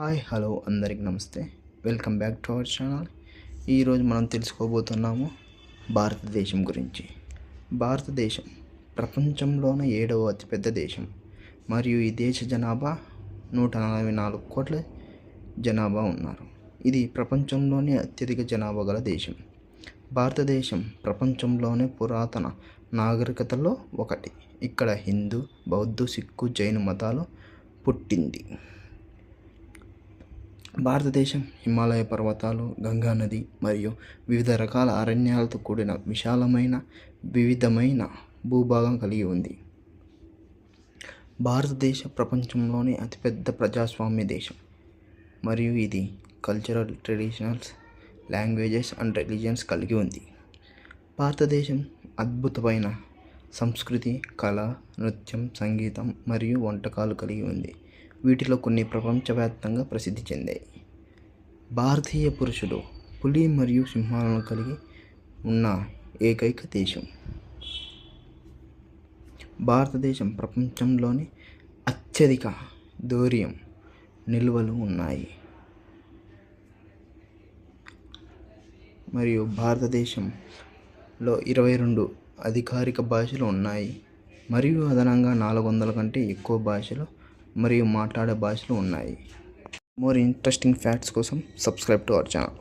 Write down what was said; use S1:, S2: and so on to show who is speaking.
S1: Hi hello అందరికి నమస్తే. Welcome back to our channel. ఈరోజు మనం తెలుసుకోబోతున్నాము భారతదేశం గురించి. భారతదేశం ప్రపంచంలోనే 7వ అతిపెద్ద దేశం మరియు ఈ దేశ జనాభా 144 కోట్ల జనాభా ఉన్నారు. ఇది ప్రపంచంలోనే అత్యధిక జనాభా గల దేశం. భారతదేశం ప్రపంచంలోనే పురాతన నాగరికతలో ఒకటి. ఇక్కడ హిందూ, బౌద్ధ, సిక్కు, జైన మతాలు పుట్టింది. భారతదేశం హిమాలయ పర్వతాలు, గంగా నది మరియు వివిధ రకాల అరణ్యాలతో కూడిన విశాలమైన వివిధమైన భూభాగం కలిగి ఉంది. భారతదేశ ప్రపంచంలోనే అతిపెద్ద ప్రజాస్వామ్య దేశం మరియు ఇది cultural, traditionals, languages and religions కలిగి ఉంది. భారతదేశం అద్భుతమైన సంస్కృతి, కళ, నృత్యం, సంగీతం మరియు వంటకాలు కలిగి ఉంది. వీటిలో కొన్ని ప్రపంచవ్యాప్తంగా ప్రసిద్ధి చెందాయి. భారతీయ పురుషులు పులి మరియు సింహాలను కలిగి ఉన్న ఏకైక దేశం. భారతదేశం ప్రపంచంలోని అత్యధిక థోరియం నిల్వలు ఉన్నాయి మరియు భారతదేశంలో 22 అధికారిక భాషలు ఉన్నాయి మరియు అదనంగా 400 కంటే ఎక్కువ భాషలు మరియు మాట్లాడే భాషలు ఉన్నాయి. మోర్ ఇంట్రెస్టింగ్ ఫ్యాక్ట్స్ కోసం సబ్స్క్రైబ్ టు అవర్ ఛానల్.